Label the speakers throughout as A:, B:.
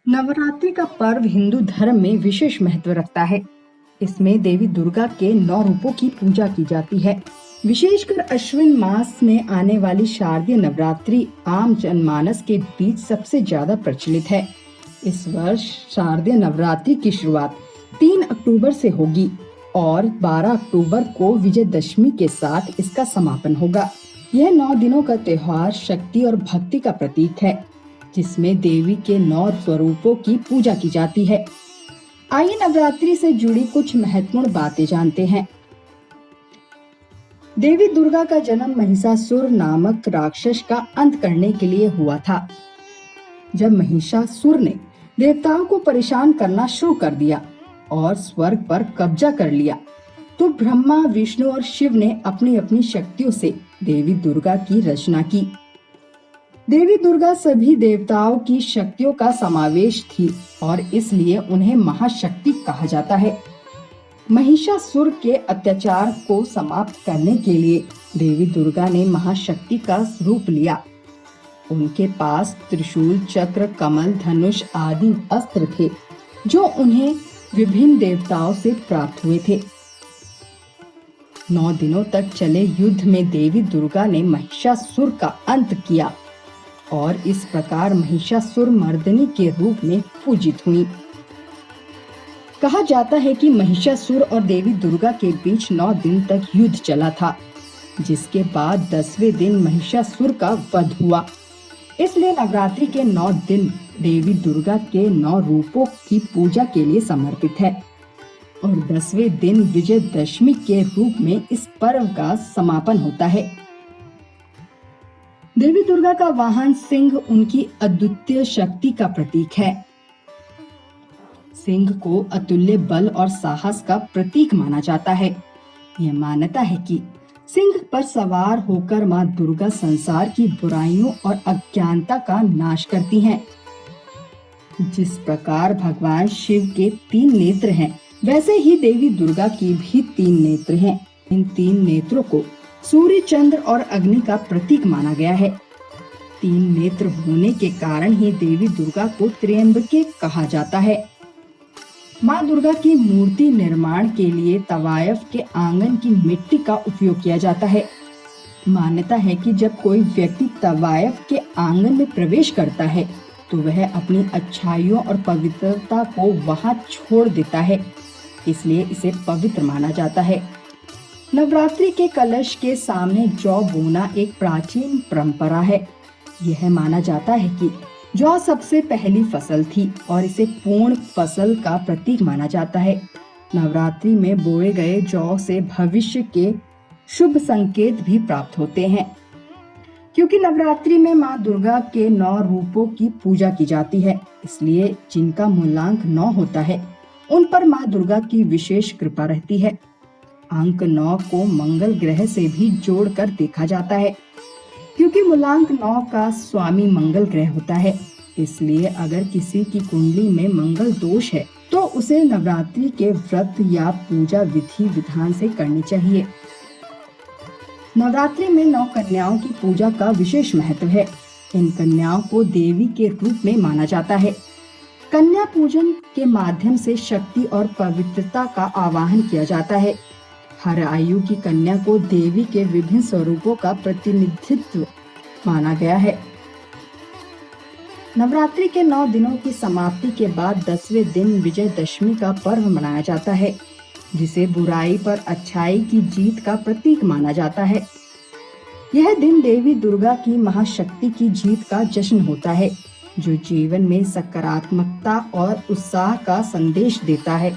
A: नवरात्रि का पर्व हिंदू धर्म में विशेष महत्व रखता है। इसमें देवी दुर्गा के 9 रूपों की पूजा की जाती है। विशेषकर अश्विन मास में आने वाली शारदीय नवरात्रि आम जनमानस के बीच सबसे ज्यादा प्रचलित है। इस वर्ष शारदीय नवरात्रि की शुरुआत 3 अक्टूबर से होगी और 12 अक्टूबर को विजयदशमी के साथ इसका समापन होगा। यह 9 दिनों का त्योहार शक्ति और भक्ति का प्रतीक है, जिसमें देवी के 9 स्वरूपों की पूजा की जाती है। आइए नवरात्रि से जुड़ी कुछ महत्वपूर्ण बातें जानते हैं। देवी दुर्गा का जन्म महिषासुर नामक राक्षस का अंत करने के लिए हुआ था। जब महिषासुर ने देवताओं को परेशान करना शुरू कर दिया और स्वर्ग पर कब्जा कर लिया, तो ब्रह्मा, विष्णु और शिव ने अपनी अपनी शक्तियों से देवी दुर्गा की रचना की। देवी दुर्गा सभी देवताओं की शक्तियों का समावेश थी और इसलिए उन्हें महाशक्ति कहा जाता है। महिषासुर के अत्याचार को समाप्त करने के लिए देवी दुर्गा ने महाशक्ति का रूप लिया। उनके पास त्रिशूल, चक्र, कमल, धनुष आदि अस्त्र थे, जो उन्हें विभिन्न देवताओं से प्राप्त हुए थे। 9 दिनों तक चले युद्ध में देवी दुर्गा ने महिषासुर का अंत किया और इस प्रकार महिषासुर मर्दिनी के रूप में पूजित हुई। कहा जाता है कि महिषासुर और देवी दुर्गा के बीच 9 दिन तक युद्ध चला था, जिसके बाद 10वें दिन महिषासुर का वध हुआ। इसलिए नवरात्रि के 9 दिन देवी दुर्गा के 9 रूपों की पूजा के लिए समर्पित है और 10वें दिन विजयदशमी के रूप में इस पर्व का समापन होता है। देवी दुर्गा का वाहन सिंह उनकी अद्वितीय शक्ति का प्रतीक है। सिंह को अतुल्य बल और साहस का प्रतीक माना जाता है। यह मान्यता है कि सिंह पर सवार होकर मां दुर्गा संसार की बुराइयों और अज्ञानता का नाश करती हैं। जिस प्रकार भगवान शिव के 3 नेत्र हैं, वैसे ही देवी दुर्गा की भी 3 नेत्र हैं। इन 3 नेत्रों को सूर्य, चंद्र और अग्नि का प्रतीक माना गया है। 3 नेत्र होने के कारण ही देवी दुर्गा को त्र्यंबके कहा जाता है। मां दुर्गा की मूर्ति निर्माण के लिए तवायफ के आंगन की मिट्टी का उपयोग किया जाता है। मान्यता है कि जब कोई व्यक्ति तवायफ के आंगन में प्रवेश करता है, तो वह अपनी अच्छाइयों और पवित्रता को वहां छोड़ देता है, इसलिए इसे पवित्र माना जाता है। नवरात्रि के कलश के सामने जौ बोना एक प्राचीन परंपरा है। यह माना जाता है कि जौ सबसे पहली फसल थी और इसे पूर्ण फसल का प्रतीक माना जाता है। नवरात्रि में बोए गए जौ से भविष्य के शुभ संकेत भी प्राप्त होते हैं। क्योंकि नवरात्रि में मां दुर्गा के 9 रूपों की पूजा की जाती है, इसलिए जिनका मूलांक 9 होता है, उन पर मां दुर्गा की विशेष कृपा रहती है। अंक 9 को मंगल ग्रह से भी जोड़कर देखा जाता है, क्योंकि मूलांक 9 का स्वामी मंगल ग्रह होता है। इसलिए अगर किसी की कुंडली में मंगल दोष है, तो उसे नवरात्रि के व्रत या पूजा विधि विधान से करनी चाहिए। नवरात्रि में 9 कन्याओं की पूजा का विशेष महत्व है। इन कन्याओं को देवी के रूप में माना जाता है। कन्या पूजन के माध्यम से शक्ति और पवित्रता का आवाहन किया जाता है। हर आयु की कन्या को देवी के विभिन्न स्वरूपों का प्रतिनिधित्व माना गया है। नवरात्रि के 9 दिनों की समाप्ति के बाद 10वें दिन विजयदशमी का पर्व मनाया जाता है, जिसे बुराई पर अच्छाई की जीत का प्रतीक माना जाता है। यह दिन देवी दुर्गा की महाशक्ति की जीत का जश्न होता है, जो जीवन में सकारात्मकता और उत्साह का संदेश देता है।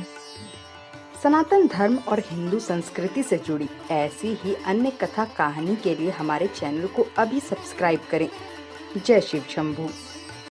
B: सनातन धर्म और हिंदू संस्कृति से जुड़ी ऐसी ही अन्य कथा कहानी के लिए हमारे चैनल को अभी सब्सक्राइब करें। जय शिव शंभू।